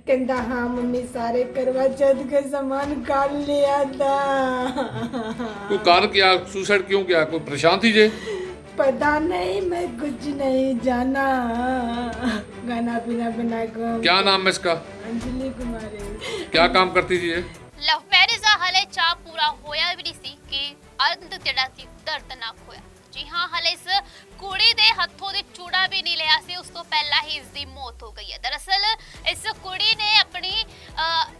कहता हाँ मम्मी सारे करवा चौथ के सामान काट लिया था। क्यों कारण क्या, सुसाइड क्यों किया, कोई परेशान थी जे? पता नहीं, मैं कुछ नहीं जाना। खाना पीना बना कर। क्या नाम है इसका? अंजलि कुमारी। क्या काम करती थी ये? ਲਵ ਮੈਰਿਜ ਦਾ ਹਲੇ ਚਾਅ ਪੂਰਾ ਹੋਇਆ ਵੀ ਨਹੀਂ ਸੀ ਕਿ ਅੰਤ ਜਿਹੜਾ ਸੀ ਦਰਦਨਾਕ ਹੋਇਆ। ਜੀ ਹਾਂ, ਹਲੇ ਇਸ ਕੁੜੀ ਦੇ ਹੱਥੋਂ ਦੀ ਚੂੜਾ ਵੀ ਨਹੀਂ ਲਿਆ ਸੀ, ਉਸ ਤੋਂ ਪਹਿਲਾਂ ਹੀ ਇਸ ਦੀ ਮੌਤ ਹੋ ਗਈ ਹੈ। ਦਰਅਸਲ ਇਸ ਕੁੜੀ ਨੇ ਆਪਣੀ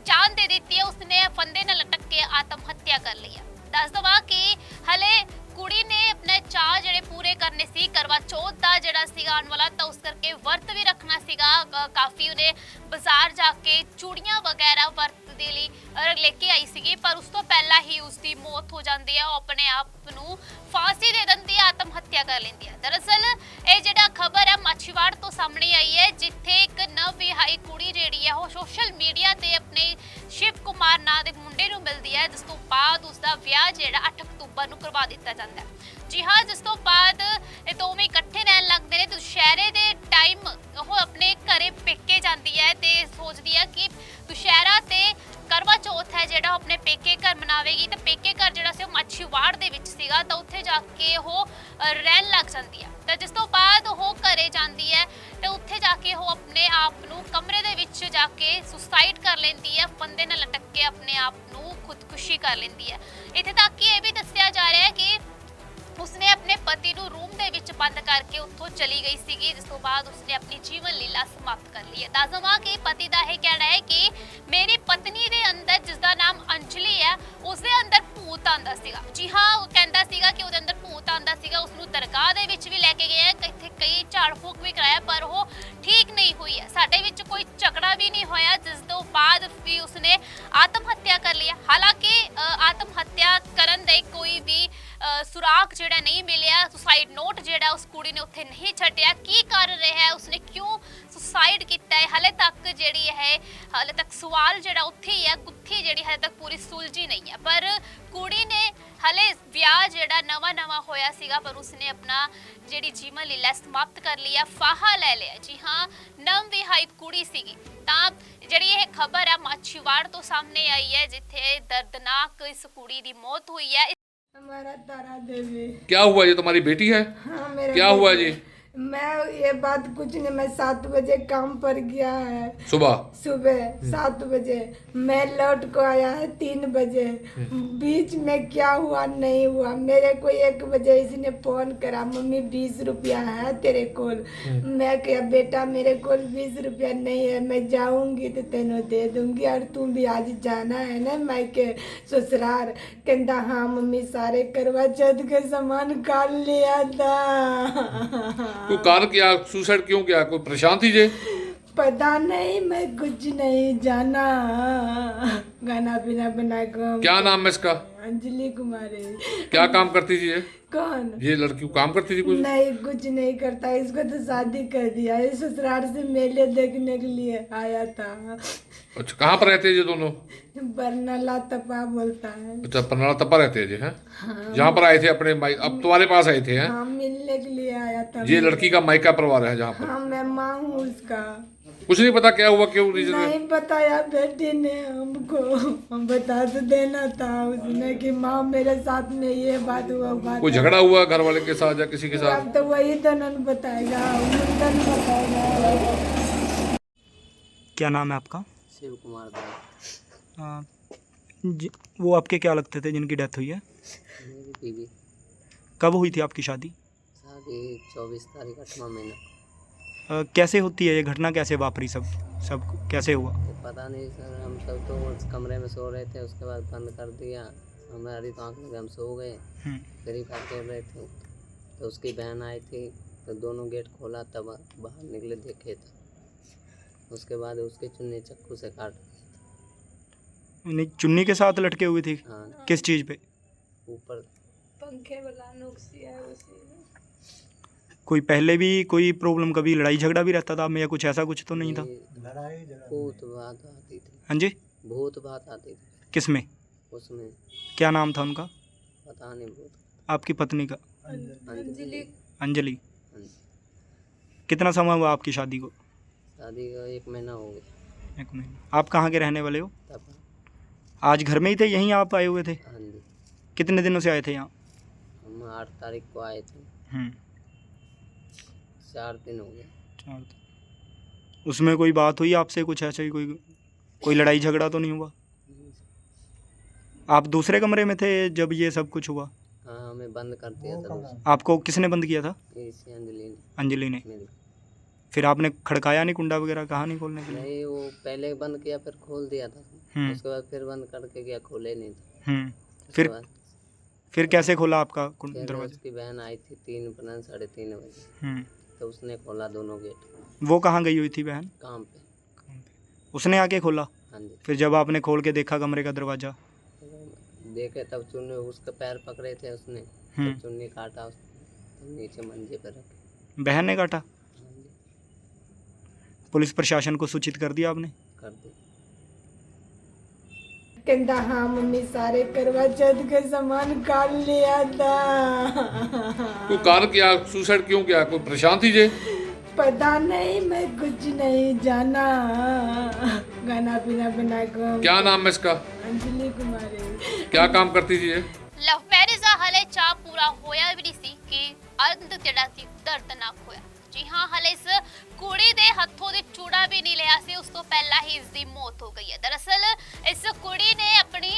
ਜਾਨ ਦੇ ਦਿੱਤੀ ਹੈ, ਉਸਨੇ ਫੰਦੇ ਨਾਲ ਲਟਕ ਕੇ ਆਤਮ ਹੱਤਿਆ ਕਰ ਲਈ ਹੈ। ਦੱਸ ਦਵਾਂ ਕਿ ਹਲੇ ਕੁੜੀ ਨੇ ਆਪਣੇ ਚਾਅ ਜਿਹੜੇ ਪੂਰੇ ਕਰਨੇ ਸੀ, ਕਰਵਾ ਚੌਥ ਦਾ ਜਿਹੜਾ ਸੀਗਾ ਆਉਣ ਵਾਲਾ, ਤਾਂ ਉਸ ਕਰਕੇ ਵਰਤ ਵੀ ਰੱਖਣਾ ਸੀਗਾ। ਕਾਫੀ ਉਹਨੇ ਬਾਜ਼ਾਰ ਜਾ ਕੇ ਚੂੜੀਆਂ ਵਗੈਰਾ ਵਰਤ ਦੇ ਲਈ ਲੈ ਕੇ ਆਈ ਸੀਗੀ, ਪਰ ਉਸ ਤੋਂ ਪਹਿਲਾਂ ਹੀ ਉਸ ਦੀ ਮੌਤ ਹੋ ਜਾਂਦੀ ਹੈ। ਉਹ ਆਪਣੇ ਆਪ ਨੂੰ ਫਾਂਸੀ ਦੇ ਦਿੰਦੀ ਹੈ, ਆਤਮ ਹੱਤਿਆ ਕਰ ਲੈਂਦੀ ਹੈ। ਦਰਅਸਲ ਇਹ ਜਿਹੜਾ ਖਬਰ ਹੈ ਮਾਛੀਵਾੜ ਤੋਂ ਸਾਹਮਣੇ ਆਈ ਹੈ, ਜਿੱਥੇ ਇੱਕ ਨਵ ਵਿਆਹੀ ਕੁੜੀ ਜਿਹੜੀ ਹੈ ਉਹ ਸੋਸ਼ਲ ਮੀਡੀਆ ਤੇ ਆਪਣੇ ਸ਼ਿਵ ਕੁਮਾਰ ਨਾਂ ਦੇ ਮੁੰਡੇ ਨੂੰ ਮਿਲਦੀ ਹੈ, ਜਿਸ ਤੋਂ ਬਾਅਦ ਉਸ ਦਾ ਵਿਆਹ ਜਿਹੜਾ 8 ਅਕਤੂਬਰ ਨੂੰ ਕਰਵਾ ਦਿੱਤਾ ਜਾਂਦਾ ਹੈ। ਜੀ ਹਾਂ, ਜਿਸ ਤੋਂ ਬਾਅਦ ਇਹ ਦੋਵੇਂ ਇਕੱਠੇ ਰਹਿਣ ਲੱਗਦੇ ਨੇ। ਦੁਸ਼ਹਿਰੇ ਦੇ ਟਾਈਮ ਉਹ ਆਪਣੇ ਘਰੇ ਪੇਕੇ ਜਾਂਦੀ ਹੈ ਤੇ ਸੋਚਦੀ ਹੈ ਕਿ ਦੁਸ਼ਹਿਰਾ ਤੇ ਕਰਵਾ ਚੌਥ ਹੈ ਜਿਹੜਾ ਉਹ ਆਪਣੇ ਪੇਕੇ ਘਰ ਮਨਾਵੇਗੀ, ਤੇ ਪੇਕੇ ਘਰ ਜਿਹੜਾ ਸੀ ਉਹ ਮਾਛੀਵਾੜ ਦੇ ਵਿੱਚ ਸੀਗਾ, ਤਾਂ ਉੱਥੇ ਜਾ ਕੇ ਉਹ ਰਹਿਣ ਲੱਗ ਜਾਂਦੀ ਹੈ। ਤਾਂ ਜਿਸ ਤੋਂ ਬਾਅਦ ਉਹ ਘਰੇ ਜਾਂਦੀ ਹੈ ਤੇ ਉੱਥੇ ਜਾ ਕੇ ਉਹ ਆਪਣੇ ਆਪ ਨੂੰ ਕਮਰੇ ਦੇ ਵਿੱਚ ਜਾ ਕੇ ਸੁਸਾਈਡ ਕਰ ਲੈਂਦੀ ਹੈ, ਫੰਦੇ ਨਾਲ ਲਟਕ ਕੇ ਆਪਣੇ ਆਪ ਨੂੰ ਖੁਦਕੁਸ਼ੀ ਕਰ ਲੈਂਦੀ ਹੈ। ਇੱਥੇ ਤੱਕ ਕਿ ਇਹ ਵੀ ਦੱਸਿਆ ਜਾ ਰਿਹਾ ਹੈ ਕਿ ਉਸਨੇ ਆਪਣੇ ਪਤੀ ਨੂੰ ਰੂਮ ਦੇ ਵਿੱਚ ਬੰਦ ਕਰਕੇ ਉੱਥੋਂ ਚਲੀ ਗਈ ਸੀਗੀ, ਜਿਸ ਤੋਂ ਬਾਅਦ ਉਸਨੇ ਆਪਣੀ ਜੀਵਨ ਲੀਲਾ ਸਮਾਪਤ ਕਰ ਲਈ ਹੈ। ਦੱਸ ਦਵਾਂ ਕਿ ਪਤੀ ਦਾ ਇਹ ਕਹਿਣਾ ਹੈ ਕਿ ਮੇਰੀ ਪਤਨੀ ਦੇ ਅੰਦਰ, ਜਿਸ ਦਾ ਨਾਮ ਅੰਜਲੀ ਹੈ, ਉਸਦੇ ਅੰਦਰ ਭੂਤ ਆਂਦਾ ਸੀਗਾ। ਜੀ ਹਾਂ, ਉਹ ਕਹਿੰਦਾ ਸੀਗਾ ਕਿ ਉਹਦੇ ਅੰਦਰ ਭੂਤ ਆਂਦਾ ਸੀਗਾ। ਉਸਨੂੰ ਦਰਗਾਹ ਦੇ ਵਿੱਚ ਵੀ ਲੈ ਕੇ ਗਏ, ਇੱਥੇ ਕਈ ਝਾੜ ਫੂਕ ਵੀ ਕਰਾਇਆ, ਪਰ ਉਹ ਠੀਕ ਨਹੀਂ ਹੋਈ ਹੈ। ਸਾਡੇ ਵਿੱਚ ਕੋਈ ਝਗੜਾ ਵੀ ਨਹੀਂ ਹੋਇਆ, ਜਿਸ ਤੋਂ ਬਾਅਦ ਵੀ ਉਸਨੇ ਆਤਮ ਹੱਤਿਆ ਕਰ ਲਿਆ। ਹਾਲਾਂਕਿ ਆਤਮ ਹੱਤਿਆ ਕਰਨ ਦੇ ਕੋਈ ਵੀ ਸੁਰਾਗ ਜਿਹੜਾ ਨਹੀਂ ਮਿਲਿਆ, ਸੁਸਾਈਡ ਨੋਟ ਜਿਹੜਾ ਉਸ ਕੁੜੀ ਨੇ ਉੱਥੇ ਨਹੀਂ ਛੱਡਿਆ। ਕੀ ਕਰ ਰਿਹਾ ਹੈ, ਉਸਨੇ ਕਿਉਂ ਸੁਸਾਈਡ ਕੀਤਾ ਹੈ, ਹਲੇ ਤੱਕ ਜਿਹੜੀ ਹੈ, ਹਲੇ ਤੱਕ ਸਵਾਲ ਜਿਹੜਾ ਉੱਥੇ ਹੀ ਹੈ, ਗੁੱਥੀ ਜਿਹੜੀ ਹਲੇ ਤੱਕ ਪੂਰੀ ਸੁਲਝੀ ਨਹੀਂ ਹੈ। ਪਰ ਕੁੜੀ ਨੇ ਹਲੇ ਵਿਆਹ ਜਿਹੜਾ ਨਵਾਂ ਹੋਇਆ ਸੀਗਾ, ਪਰ ਉਸਨੇ ਆਪਣਾ ਜਿਹੜੀ ਜੀਵਨ ਲੀਲਾ ਸਮਾਪਤ ਕਰ ਲਈ ਹੈ, ਫਾਹਾ ਲੈ ਲਿਆ। ਜੀ ਹਾਂ, ਨਵ ਵਿਆਹੀ ਕੁੜੀ ਸੀਗੀ। ਤਾਂ ਜਿਹੜੀ ਇਹ ਖਬਰ ਹੈ ਮਾਛੀਵਾੜ ਤੋਂ ਸਾਹਮਣੇ ਆਈ ਹੈ, ਜਿੱਥੇ ਦਰਦਨਾਕ ਇਸ कुड़ी ਦੀ मौत हुई है। हमारा तारा देवी। क्या हुआ, ये तुम्हारी बेटी है? हाँ, मेरा क्या हुआ जी? मैं ये बात कुछ नहीं, मैं 7 बजे काम पर गया है, सुबह 7 बजे मैं लौट को आया है 3 बजे। बीच में क्या हुआ नहीं हुआ, मेरे को 1 बजे इसने फोन करा, मम्मी 20 रुपया है तेरे कोल। मैं कहा बेटा मेरे कोल 20 रुपया नहीं है, मैं जाऊंगी तो तेनों दे दूंगी, और तू भी आज जाना है ना मैं के ससुराल। कहता हाँ मम्मी सारे करवा चौथ के सामान काट लिया था। क्यों कारण क्या, सुसाइड क्यों किया, कोई परेशान थी जे? पता नहीं, मैं कुछ नहीं जाना। खाना पीना बना कर। क्या नाम है इसका? अंजलि कुमारी। क्या काम करती थी ये? कौन? ये लड़की काम करती थी कुछ? नहीं, कुछ नहीं करता, इसको तो शादी कर दिया। इस ससुराल से मेले देखने के लिए आया था। अच्छा, कहाँ पर रहते हैं ये दोनों? बरनाला तपा बोलता है। अच्छा, पन्नाला तपा रहते हैं जी? हैं, जहाँ पर आए थे अपने अब तुम्हारे पास आए थे? हैं, हाँ, मिलने के लिए आया था। ये लड़की का मायका परिवार है जहाँ पर? हाँ, मैं माँ हूँ उसका। कुछ नहीं पता क्या हुआ, क्यों रीजन? नहीं बताया बेटी ने हमको, हम बता तो देना था उसने कि माँ मेरे साथ में ये बात हुआ, बात कोई झगड़ा हुआ घर वाले के साथ या किसी के साथ? अब तो वही तो नहीं बताएगा, मुंडन बताएगा। क्या नाम है आपका? शिव कुमार दास। वो आपके क्या लगते थे जिनकी डेथ हुई है? मेरी बीवी। कब हुई थी आपकी शादी? शादी 24 तारीख 8वां महीना। कैसे होती है ये घटना, कैसे वापरी, सब कैसे हुआ? ये पता नहीं सर, हम सब तो उस कमरे में सो रहे थे, उसके बाद बंद कर दिया, हमारी तो आँख लगे, हम सो गए। फ्री फायर खेल रहे थे तो उसकी बहन आई थी, तो दोनों गेट खोला, तब बाहर निकले देखे तो उसके बाद उसकी चुन्नी चाकू से काट दी। नहीं, चुन्नी के साथ लटके हुए थी? हाँ। किस चीज़ पे? ऊपर पंखे वाला नुक्सी है उसी में। कोई पहले भी कोई प्रॉब्लम, कभी लड़ाई झगड़ा भी रहता था या कुछ ऐसा कुछ तो नहीं था? भूत बात आती थी। हाँ जी, भूत बात आती थी। किस में? उसमें क्या नाम था उनका? पता नहीं। भूत आपकी पत्नी का? अंजलि। अंजलि। हाँ जी। कितना समय हुआ आपकी शादी को? शादी का 1 महीना हो गया। 1 महीना। आप कहाँ के रहने वाले हो? तब आज घर में ही थे, यहीं आप आए हुए थे? हाँ जी, कितने दिनों से आए थे यहाँ? हम 8 तारीख को आए थे, 4 दिन हो गए। 4 दिन। उसमें कोई बात हुई आपसे, कुछ ऐसा ही कोई लड़ाई झगड़ा तो नहीं हुआ? आप दूसरे कमरे में थे जब ये सब कुछ हुआ? हाँ, हमें बंद कर दिया था दूसरा। आपको किसने बंद किया था? इसी अंजलि ने अंजलि ने। मेरी। फिर आपने खड़काया नहीं, कुंडा वगैरह कहा नहीं खोलने के लिए? नहीं, वो पहले बंद किया फिर खोल दिया था, उसके बाद फिर बंद करके गया, खोले नहीं था। उसके बाद फिर कैसे खोला आपका फिर दरवाजा? उसकी बहन आई थी 3:30 बजे, तो उसने खोला दोनों गेट। वो कहाँ गई हुई थी बहन? काम पे। उसने आके खोला? हाँ जी। फिर जब आपने खोल के देखा कमरे का दरवाजा? देखे तब चुन्नी उसके पैर पकड़े थे उसने, तो चुन्नी काटा उसने, तो नीचे मंजे पे रखे। बहन ने काटा? हाँ जी, पुलिस प्रशासन को सूचित कर दिया आपने? कर दी। कहता हाँ मम्मी सारे करवा चौथ के सामान काट लिया था। कोई कारण क्या, सुसाइड क्यों किया, कोई परेशान थी जे? पता नहीं, मैं कुछ नहीं जाना। गाना पीना बना को। क्या नाम है इसका? अंजलि कुमारी। क्या काम करती थी ये? ਲਵ ਮੈਰਿਜ ਦਾ ਹਲੇ ਚਾਅ ਪੂਰਾ ਹੋਇਆ ਵੀ ਨਹੀਂ ਸੀ ਕਿ ਅੰਤ ਜਿਹੜਾ ਸੀ ਦਰਦਨਾਕ ਹੋਇਆ। ਜੀ ਹਾਂ, ਹਲੇ ਇਸ ਕੁੜੀ ਦੇ ਹੱਥੋਂ ਦੀ ਚੂੜਾ ਵੀ ਨਹੀਂ ਲਿਆ ਸੀ, ਉਸ ਤੋਂ ਪਹਿਲਾਂ ਹੀ ਇਸ ਦੀ ਮੌਤ ਹੋ ਗਈ ਹੈ। ਦਰਅਸਲ ਇਸ ਕੁੜੀ ਨੇ ਆਪਣੀ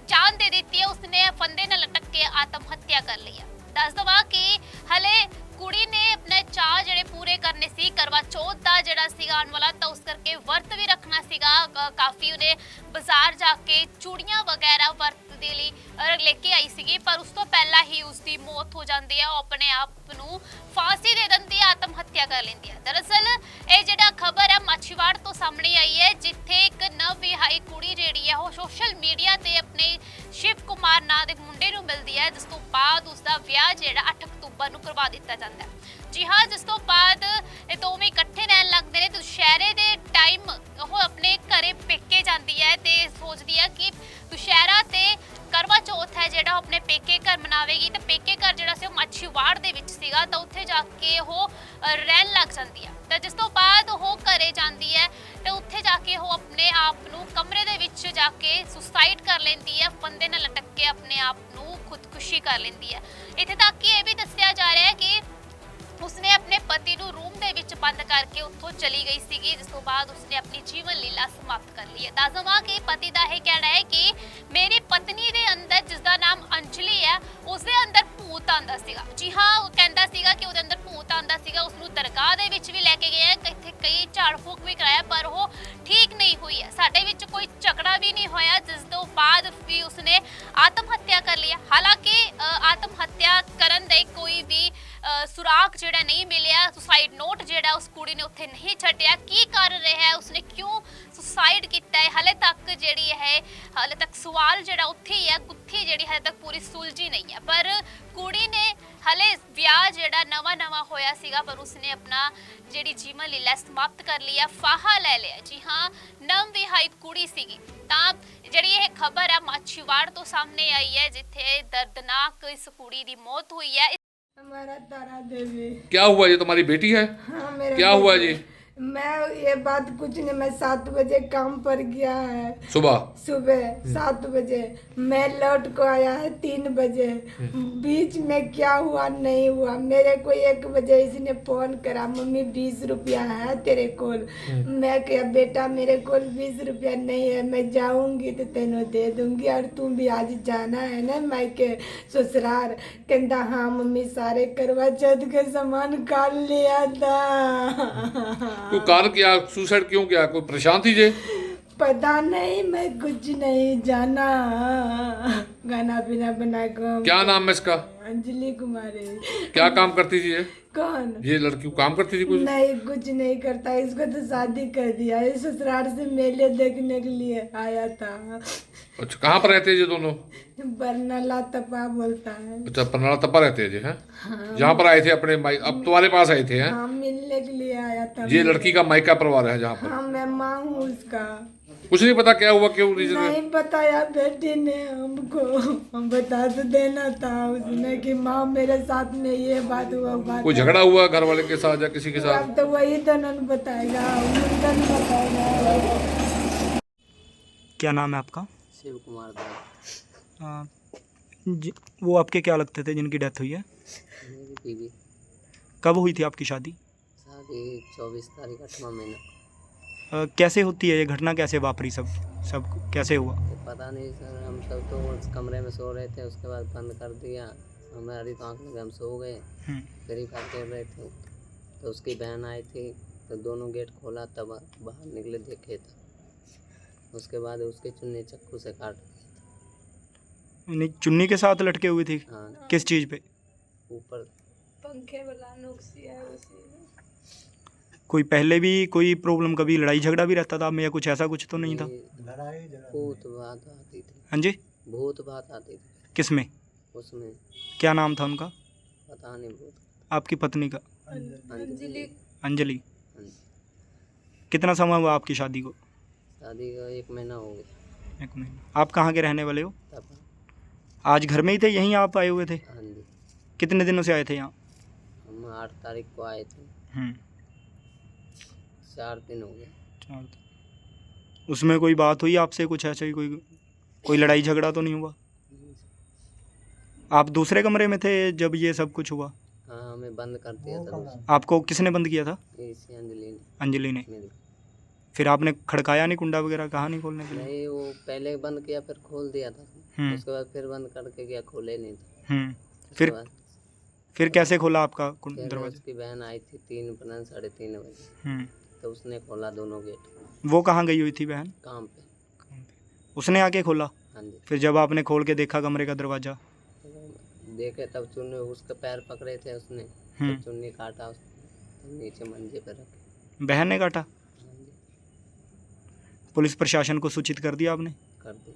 ਜਾਨ ਦੇ ਦਿੱਤੀ ਹੈ, ਉਸਨੇ ਫੰਦੇ ਨਾਲ ਲਟਕ ਕੇ ਆਤਮ ਹੱਤਿਆ ਕਰ ਲਈ ਹੈ। ਦੱਸ ਦਵਾਂ ਕਿ ਹਲੇ ਕੁੜੀ ਨੇ ਆਪਣੇ ਚਾਅ ਜਿਹੜੇ ਪੂਰੇ ਕਰਨੇ ਸੀ, ਕਰਵਾ ਚੌਥ ਦਾ ਜਿਹੜਾ ਸੀਗਾ ਆਉਣ ਵਾਲਾ, ਤਾਂ ਉਸ ਕਰਕੇ ਵਰਤ ਵੀ ਰੱਖਣਾ ਸੀਗਾ। ਕਾਫੀ ਉਹਨੇ ਬਾਜ਼ਾਰ ਜਾ ਕੇ ਚੂੜੀਆਂ ਵਗੈਰਾ ਵਰਤ ਦੇ ਲਈ ਲੈ ਕੇ ਆਈ ਸੀਗੀ, ਪਰ ਉਸ ਤੋਂ ਪਹਿਲਾਂ ਹੀ ਉਸ ਦੀ ਮੌਤ ਹੋ ਜਾਂਦੀ ਹੈ। ਉਹ ਆਪਣੇ ਆਪ ਨੂੰ ਫਾਂਸੀ ਦੇ ਦਿੰਦੀ ਹੈ, ਆਤਮ ਹੱਤਿਆ ਕਰ ਲੈਂਦੀ ਹੈ। ਦਰਅਸਲ ਇਹ ਜਿਹੜਾ ਖਬਰ ਹੈ ਮਾਛੀਵਾੜ ਤੋਂ ਸਾਹਮਣੇ ਆਈ ਹੈ, ਜਿੱਥੇ ਇੱਕ ਨਵ ਵਿਆਹੀ ਕੁੜੀ ਜਿਹੜੀ ਹੈ ਉਹ ਸੋਸ਼ਲ ਮੀਡੀਆ ਤੇ ਆਪਣੇ ਸ਼ਿਵ ਕੁਮਾਰ ਨਾਂ ਦੇ ਮੁੰਡੇ ਨੂੰ ਮਿਲਦੀ ਹੈ, ਜਿਸ ਤੋਂ ਬਾਅਦ ਉਸ ਦਾ ਵਿਆਹ ਜਿਹੜਾ 8 ਅਕਤੂਬਰ ਨੂੰ ਕਰਵਾ ਦਿੱਤਾ ਜਾਂਦਾ ਹੈ। ਜੀ ਹਾਂ, ਜਿਸ ਤੋਂ ਬਾਅਦ ਇਹ ਦੋਵੇਂ ਇਕੱਠੇ ਰਹਿਣ ਲੱਗਦੇ ਨੇ। ਦੁਸ਼ਹਿਰੇ ਦੇ ਟਾਈਮ ਉਹ ਆਪਣੇ ਘਰੇ ਪੇਕੇ ਜਾਂਦੀ ਹੈ ਤੇ ਸੋਚਦੀ ਹੈ ਕਿ ਦੁਸ਼ਹਿਰਾ ਤੇ ਕਰਵਾ ਚੌਥ ਹੈ ਜਿਹੜਾ ਉਹ ਆਪਣੇ ਪੇਕੇ ਘਰ ਮਨਾਵੇਗੀ, ਤੇ ਪੇਕੇ ਘਰ ਜਿਹੜਾ ਸੀ ਉਹ ਮਾਛੀਵਾੜ ਦੇ ਵਿੱਚ ਸੀਗਾ, ਤਾਂ ਉੱਥੇ ਜਾ ਕੇ ਉਹ ਰਹਿਣ ਲੱਗ ਜਾਂਦੀ ਹੈ। ਤਾਂ ਜਿਸ ਤੋਂ ਬਾਅਦ ਉਹ ਘਰੇ ਜਾਂਦੀ ਹੈ ਤੇ ਉੱਥੇ ਜਾ ਕੇ ਉਹ ਆਪਣੇ ਆਪ ਨੂੰ ਕਮਰੇ ਦੇ ਵਿੱਚ ਜਾ ਕੇ ਸੁਸਾਈਡ ਕਰ ਲੈਂਦੀ ਹੈ, ਫੰਦੇ ਨਾਲ ਲਟਕ ਕੇ ਆਪਣੇ ਆਪ ਨੂੰ ਖੁਦਕੁਸ਼ੀ ਕਰ ਲੈਂਦੀ ਹੈ। ਇੱਥੇ ਤੱਕ ਕਿ ਇਹ ਵੀ ਦੱਸਿਆ ਜਾ ਰਿਹਾ ਹੈ ਕਿ ਉਸਨੇ ਆਪਣੇ ਪਤੀ ਨੂੰ ਰੂਮ ਦੇ ਵਿੱਚ ਬੰਦ ਕਰਕੇ ਉੱਥੋਂ ਚਲੀ ਗਈ ਸੀਗੀ, ਜਿਸ ਤੋਂ ਬਾਅਦ ਉਸਨੇ ਆਪਣੀ ਜੀਵਨ ਲੀਲਾ ਸਮਾਪਤ ਕਰ ਲਈ ਹੈ। ਦੱਸ ਦਵਾਂ ਕਿ ਪਤੀ ਦਾ ਇਹ ਕਹਿਣਾ ਹੈ ਕਿ ਮੇਰੀ ਪਤਨੀ ਦੇ ਅੰਦਰ, ਜਿਸ ਦਾ ਨਾਮ ਅੰਜਲੀ ਹੈ, ਉਸਦੇ ਅੰਦਰ ਭੂਤ ਆਂਦਾ ਸੀਗਾ। ਜੀ ਹਾਂ, ਉਹ ਕਹਿੰਦਾ ਸੀਗਾ ਕਿ ਉਹਦੇ ਅੰਦਰ ਭੂਤ ਆਂਦਾ ਸੀਗਾ। ਉਸਨੂੰ ਦਰਗਾਹ ਦੇ ਵਿੱਚ ਵੀ ਲੈ ਕੇ ਗਏ, ਇੱਥੇ ਕਈ ਝਾੜ ਫੂਕ ਵੀ ਕਰਾਇਆ, ਪਰ ਉਹ ਠੀਕ ਨਹੀਂ ਹੋਈ ਹੈ। ਸਾਡੇ ਵਿੱਚ ਕੋਈ ਝਗੜਾ ਵੀ ਨਹੀਂ ਹੋਇਆ, ਜਿਸ ਤੋਂ ਬਾਅਦ ਵੀ ਉਸਨੇ ਆਤਮ ਹੱਤਿਆ ਕਰ ਲਈ ਹੈ। ਹਾਲਾਂਕਿ ਆਤਮ ਹੱਤਿਆ ਕਰਨ ਦੇ ਕੋਈ ਵੀ ਸੁਰਾਗ ਜਿਹੜਾ ਨਹੀਂ ਮਿਲਿਆ, ਸੁਸਾਈਡ ਨੋਟ ਜਿਹੜਾ ਉਸ ਕੁੜੀ ਨੇ ਉੱਥੇ ਨਹੀਂ ਛੱਡਿਆ। ਕੀ ਕਰ ਰਿਹਾ ਹੈ, ਉਸਨੇ ਕਿਉਂ ਸੁਸਾਈਡ ਕੀਤਾ ਹੈ, ਹਾਲੇ ਤੱਕ ਜਿਹੜੀ ਹੈ, ਹਾਲੇ ਤੱਕ ਸਵਾਲ ਜਿਹੜਾ ਉੱਥੇ ਹੀ ਹੈ, ਗੁੱਥੀ ਜਿਹੜੀ ਹਾਲੇ ਤੱਕ ਪੂਰੀ ਸੁਲਝੀ ਨਹੀਂ ਹੈ। ਪਰ ਕੁੜੀ ਨੇ ਹਲੇ ਵਿਆਹ ਜਿਹੜਾ ਨਵਾਂ ਹੋਇਆ ਸੀਗਾ, ਪਰ ਉਸਨੇ ਆਪਣਾ ਜਿਹੜੀ ਜੀਵਨ ਲੀਲਾ ਸਮਾਪਤ ਕਰ ਲਈ ਹੈ, ਫਾਹਾ ਲੈ ਲਿਆ। ਜੀ ਹਾਂ, ਨਵ ਵਿਆਹੀ ਕੁੜੀ ਸੀਗੀ। ਤਾਂ ਜਿਹੜੀ ਇਹ ਖਬਰ ਹੈ ਮਾਛੀਵਾੜ ਤੋਂ ਸਾਹਮਣੇ ਆਈ ਹੈ, ਜਿੱਥੇ ਦਰਦਨਾਕ ਇਸ कुड़ी ਦੀ मौत हुई है। हमारा तारा देवी। क्या हुआ, ये तुम्हारी बेटी है? हाँ, मेरा क्या हुआ जी? मैं ये बात कुछ नहीं, मैं 7 बजे काम पर गया है, सुबह 7 बजे मैं लौट को आया है 3 बजे। बीच में क्या हुआ नहीं हुआ, मेरे को 1 बजे इसने फोन करा, मम्मी 20 रुपया है तेरे कोल। मैं क्या बेटा मेरे कोल 20 रुपया नहीं है, मैं जाऊंगी तो तेनों दे दूंगी, और तू भी आज जाना है ना मायके ससुराल। कहता हाँ मम्मी सारे करवा चौथ के सामान काट लिया था। कोई कारण क्या, सुसाइड क्यों किया, कोई परेशान थी जे? पता नहीं, मैं कुछ नहीं जाना। गाना पीना बना को। क्या नाम है इसका? अंजलि कुमारी। क्या काम करती थी ये? कौन? ये लड़की काम करती थी कुछ? नहीं, कुछ नहीं करता, इसको तो शादी कर दिया। इस ससुराल से मेले देखने के लिए आया था। अच्छा, कहाँ पर रहते हैं ये दोनों? बरनाला तपा बोलता है। अच्छा, परनाला तपा रहते हैं जी? हैं, जहाँ पर आए थे अपने अब तुम्हारे पास आए थे? हैं, हाँ, मिलने के लिए आया था। ये लड़की का मायका परिवार है जहाँ पर? हाँ, मैं माँ हूँ उसका। कुछ नहीं पता क्या हुआ, क्यों रीजन है? नहीं बताया बेटी ने हमको, हम बता तो देना था उसने कि माँ मेरे साथ में ये बात हुआ बात कोई झगड़ा हुआ घर वाले के साथ या किसी के साथ? अब तो वही तो नहीं बताएगा, मुंडा नहीं बताएगा। क्या नाम है आपका? शिव कुमार दास। वो आपके क्या लगते थे जिनकी डेथ हुई है? मेरी बीवी। कब हुई थी आपकी शादी? शादी 24 तारीख 8वां महीना। कैसे होती है ये घटना, कैसे वापरी, सब कैसे हुआ? तो पता नहीं सर, हम सब तो उस कमरे में सो रहे थे, उसके बाद बंद कर दिया। हमारी तो आँख लगे, हम सो गए। फ्री फायर खेल रहे थे तो उसकी बहन आई थी, तो दोनों गेट खोला, तब बाहर निकले देखे था। उसके बाद उसके चुन्नी चाकू से काट दिया नहीं, चुन्नी के साथ लटके हुए थी? था। हाँ, किस चीज़ पे? ऊपर। पंखे वाला नुक्सी है उसी में। कोई पहले भी कोई प्रॉब्लम, कभी लड़ाई झगड़ा भी रहता था आप में या कुछ ऐसा कुछ तो नहीं था? भूत बात आती थी। हाँ जी? भूत बात आती थी किस में? उसमें। क्या नाम था उनका? पता नहीं भूत। आपकी पत्नी का? अंजलि। अंजलि। हाँ जी। कितना समय हुआ आपकी शादी को? शादी का 1 महीना हो गया। 1 महीना। आप कहाँ के रहने वाले हो? तब। आज घर में ही थे, यहीं आप आए हुए थे? हाँ जी। कितने दिनों से आए थे यहाँ? हम 8 तारीख को आए थे। 4 दिन हो गए। 4 दिन। उसमें कोई बात हुई आपसे, कुछ ऐसा ही कोई लड़ाई झगड़ा तो नहीं हुआ? आप दूसरे कमरे में थे जब ये सब कुछ हुआ? हाँ, हमें बंद कर दिया था उसने। आपको किसने बंद किया था? इसी अंजलि ने। अंजलि ने। मेरी। फिर आपने खड़काया नहीं, कुंडा वगैरह कहा नहीं खोलने के लिए? नहीं, वो पहले बंद किया, फिर खोल दिया था। उसके बाद फिर बंद करके गया, खोले नहीं था। उसके बाद फिर कैसे खोला आपका फिर दरवाजा? उसकी बहन आई थी 3:30 बजे, तो उसने खोला दोनों गेट। वो कहाँ गई हुई थी बहन? काम पे। उसने आके खोला? हाँ जी। फिर जब आपने खोल के देखा कमरे का दरवाजा? तो देखे तब चुन्नी, उसके पैर पकड़े थे उसने, तो चुन्नी काटा उसने, नीचे मंजे पे रखे। बहन ने काटा? हाँ जी। पुलिस प्रशासन को सूचित कर दिया आपने? कर दी।